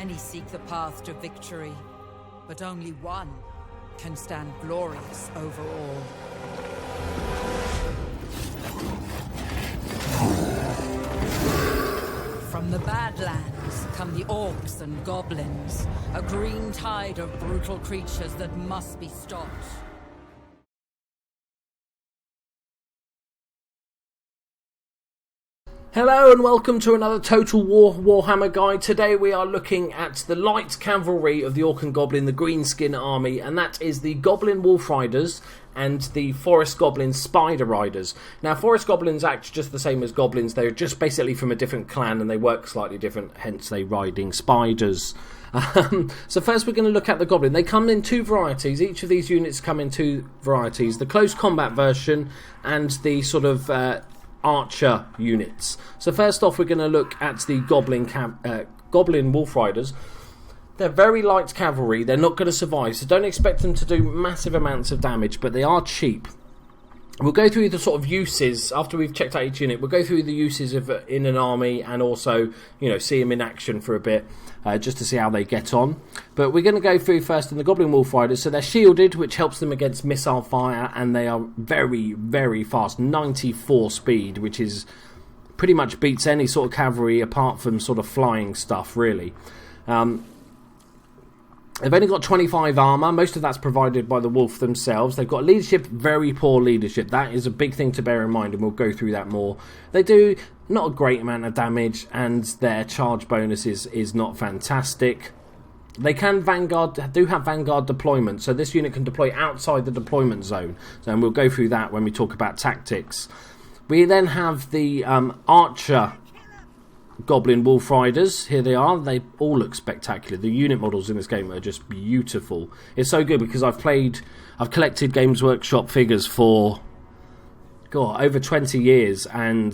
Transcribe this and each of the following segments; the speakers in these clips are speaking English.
Many seek the path to victory, but only one can stand glorious over all. From the Badlands come the orcs and goblins, a green tide of brutal creatures that must be stopped. Hello and welcome to another Total War Warhammer guide. Today we are looking at the light cavalry of the Orc and Goblin, the Greenskin army, and that is the Goblin Wolf Riders and the Forest Goblin Spider Riders. Now, Forest Goblins act just the same as Goblins. They're just basically from a different clan and they work slightly different, hence they riding spiders. So first we're going to look at the Goblin. They come in two varieties. Each of these units come in two varieties. The close combat version and the sort of archer units. So first off we're going to look at the Goblin Wolf Riders. They're very light cavalry. They're not going to survive, so don't expect them to do massive amounts of damage, but they are cheap. We'll go through the sort of uses after we've checked out each unit. We'll go through the uses of in an army and also, you know, see them in action for a bit, just to see how they get on. But we're going to go through first in the Goblin Wolf Riders. So they're shielded, which helps them against missile fire, and they are very, very fast. 94 speed, which is pretty much beats any sort of cavalry apart from sort of flying stuff, really. They've only got 25 armour. Most of that's provided by the wolf themselves. They've got leadership, very poor leadership. That is a big thing to bear in mind, and we'll go through that more. They do not a great amount of damage, and their charge bonus is not fantastic. They can do have Vanguard deployment, so this unit can deploy outside the deployment zone. And we'll go through that when we talk about tactics. We then have the Archer Goblin Wolf Riders. Here they are. They all look spectacular. The unit models in this game are just beautiful. It's so good because I've collected Games Workshop figures for over 20 years, and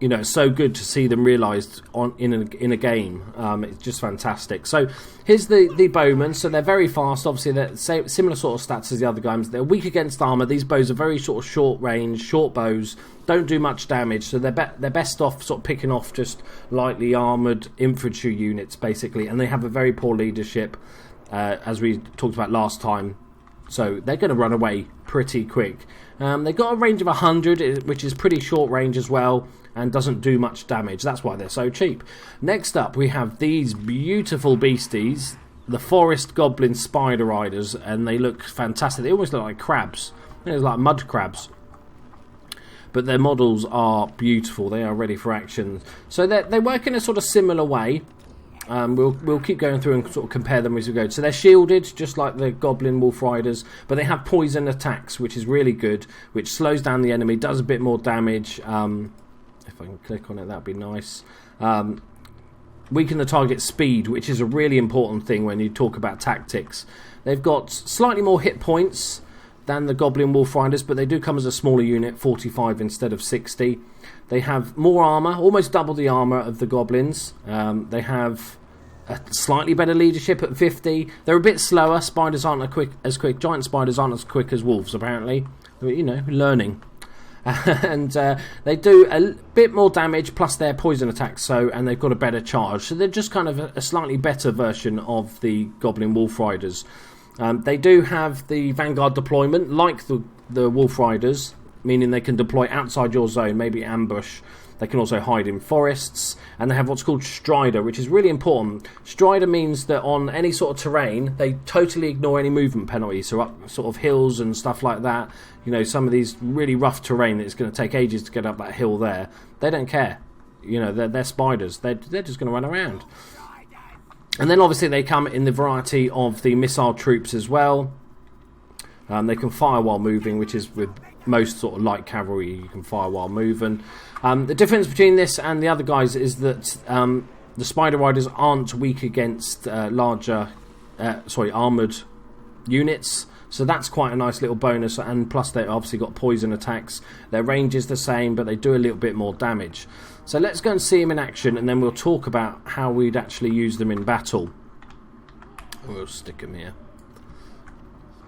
you know, it's so good to see them realised in a game. It's just fantastic. So here's the bowmen. So they're very fast. Obviously, they're similar sort of stats as the other guys. They're weak against armour. These bows are very sort of short range, short bows. Don't do much damage. So they're best off sort of picking off just lightly armoured infantry units, basically. And they have a very poor leadership, as we talked about last time. So they're going to run away pretty quick. They've got a range of 100, which is pretty short range as well, and doesn't do much damage. That's why they're so cheap. Next up, we have these beautiful beasties, the Forest Goblin Spider Riders, and they look fantastic. They almost look like crabs. They're like mud crabs. But their models are beautiful. They are ready for action. So they work in a sort of similar way. We'll keep going through and sort of compare them as we go. So they're shielded, just like the Goblin Wolf Riders, but they have poison attacks, which is really good, which slows down the enemy, does a bit more damage. If I can click on it, that'd be nice. Weaken the target's speed, which is a really important thing when you talk about tactics. They've got slightly more hit points than the Goblin Wolf Riders, but they do come as a smaller unit, 45 instead of 60. They have more armour, almost double the armour of the Goblins. They have a slightly better leadership at 50. They're a bit slower. Spiders aren't as quick. Giant spiders aren't as quick as wolves, apparently. You know, learning. And they do a bit more damage plus their poison attacks, and they've got a better charge. So they're just kind of a slightly better version of the Goblin Wolf Riders. They do have the Vanguard deployment, like the Wolf Riders, meaning they can deploy outside your zone, maybe ambush. They can also hide in forests, and they have what's called Strider, which is really important. Strider means that on any sort of terrain, they totally ignore any movement penalties, so up sort of hills and stuff like that. You know, some of these really rough terrain that it's going to take ages to get up that hill there. They don't care. You know, they're spiders. They're just going to run around. And then obviously they come in the variety of the missile troops as well. They can fire while moving, which is with most sort of light cavalry, you can fire while moving. The difference between this and the other guys is that the Spider Riders aren't weak against larger, armoured units. So that's quite a nice little bonus, and plus they've obviously got poison attacks. Their range is the same, but they do a little bit more damage. So let's go and see them in action, and then we'll talk about how we'd actually use them in battle. We'll stick them here.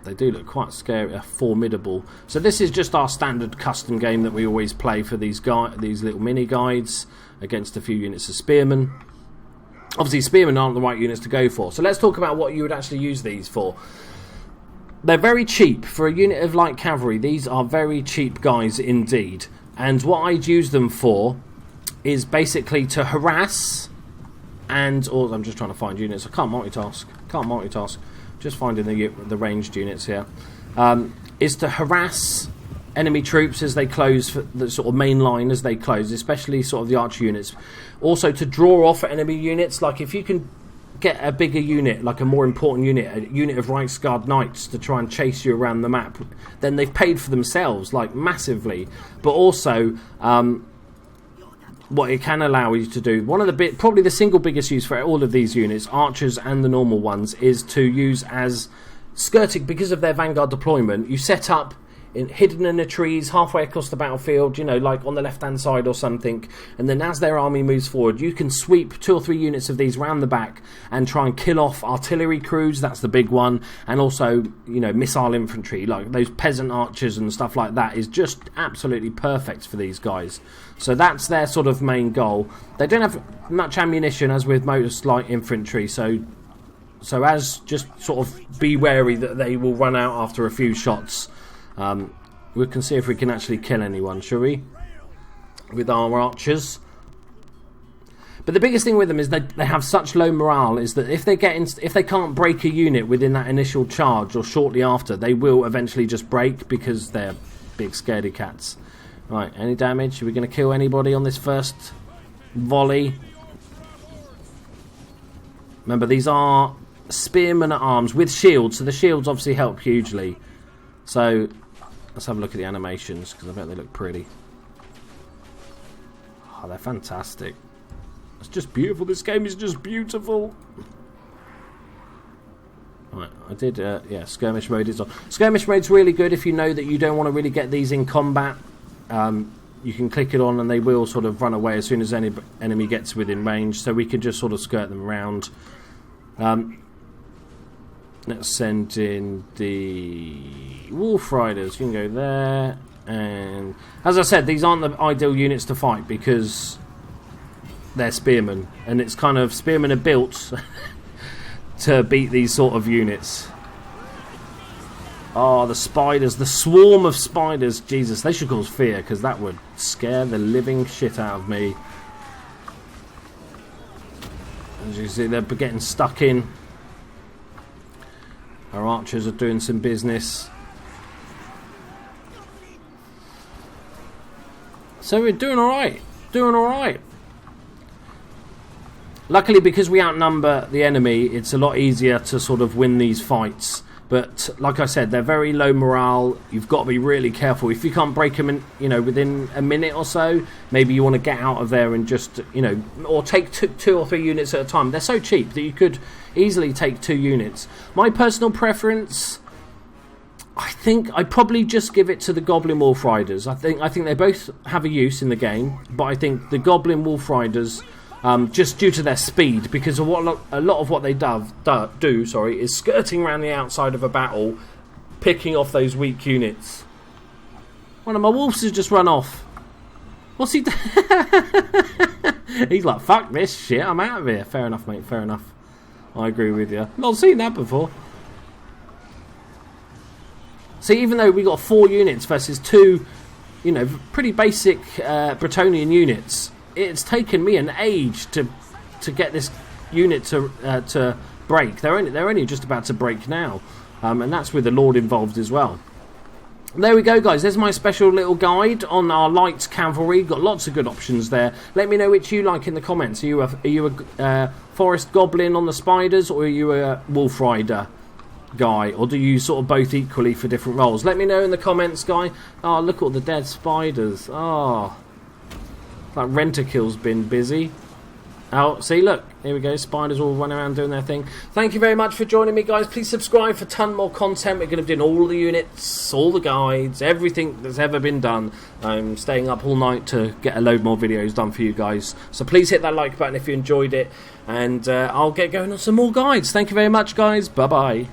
They do look quite scary, formidable. So this is just our standard custom game that we always play for these little mini guides against a few units of spearmen. Obviously, spearmen aren't the right units to go for. So let's talk about what you would actually use these for. They're very cheap. For a unit of light cavalry, these are very cheap guys indeed. And what I'd use them for is basically to harass and... Or I'm just trying to find units. I can't multitask. Just finding the ranged units here. Is to harass enemy troops as they close, for the sort of main line as they close, especially sort of the archer units. Also to draw off enemy units, like if you can get a bigger unit, like a more important unit, a unit of Reichsguard knights to try and chase you around the map, then they've paid for themselves, like massively. But also, what it can allow you to do, probably the single biggest use for all of these units, archers and the normal ones, is to use as skirting, because of their vanguard deployment. You set up hidden in the trees halfway across the battlefield, you know, like on the left hand side or something, and then as their army moves forward, you can sweep 2 or 3 units of these round the back and try and kill off artillery crews. That's the big one. And also, you know, missile infantry, like those peasant archers and stuff like that, is just absolutely perfect for these guys. So that's their sort of main goal. They don't have much ammunition, as with most light infantry, so as just sort of be wary that they will run out after a few shots. We can see if we can actually kill anyone, shall we? With our archers. But the biggest thing with them is they have such low morale, is that if they can't break a unit within that initial charge or shortly after, they will eventually just break because they're big scaredy cats. Right, any damage? Are we going to kill anybody on this first volley? Remember, these are spearmen at arms with shields, so the shields obviously help hugely. So let's have a look at the animations, because I bet they look pretty. Oh, they're fantastic. It's just beautiful. This game is just beautiful. Right, I did, yeah, skirmish mode is on. Skirmish mode's really good if you know that you don't want to really get these in combat. You can click it on and they will sort of run away as soon as any enemy gets within range, so we can just sort of skirt them around. Let's send in the Wolf Riders. You can go there. And as I said, these aren't the ideal units to fight because they're spearmen. And it's kind of, spearmen are built to beat these sort of units. Oh, the spiders. The swarm of spiders. Jesus, they should cause fear, because that would scare the living shit out of me. As you see, they're getting stuck in. Our archers are doing some business. So we're doing alright. Luckily, because we outnumber the enemy, it's a lot easier to sort of win these fights. But like I said, they're very low morale. You've got to be really careful. If you can't break them in, you know, within a minute or so, maybe you want to get out of there and just, you know, or take 2 or 3 units at a time. They're so cheap that you could easily take 2 units. My personal preference, I think I'd probably just give it to the Goblin Wolf Riders. I think they both have a use in the game, but I think the Goblin Wolf Riders, just due to their speed, because of what a lot of what they do is skirting around the outside of a battle, picking off those weak units. One of my wolves has just run off. What's he doing? He's like, fuck this shit, I'm out of here. Fair enough, mate, fair enough. I agree with you. Not seen that before. See, even though we got 4 units versus 2, you know, pretty basic Bretonian units, it's taken me an age to get this unit to break. They're only just about to break now, and that's with the Lord involved as well. There we go, guys. There's my special little guide on our light cavalry. Got lots of good options there. Let me know which you like in the comments. Are you a forest goblin on the spiders, or are you a wolf rider guy, or do you sort of both equally for different roles? Let me know in the comments, guy. Oh, look at all the dead spiders. Oh, that Rent-A-Kill's been busy. Oh, see, look, here we go, spiders all running around doing their thing. Thank you very much for joining me, guys. Please subscribe for a ton more content. We're going to be doing all the units, all the guides, everything that's ever been done. I'm staying up all night to get a load more videos done for you guys. So please hit that like button if you enjoyed it, and I'll get going on some more guides. Thank you very much, guys. Bye-bye.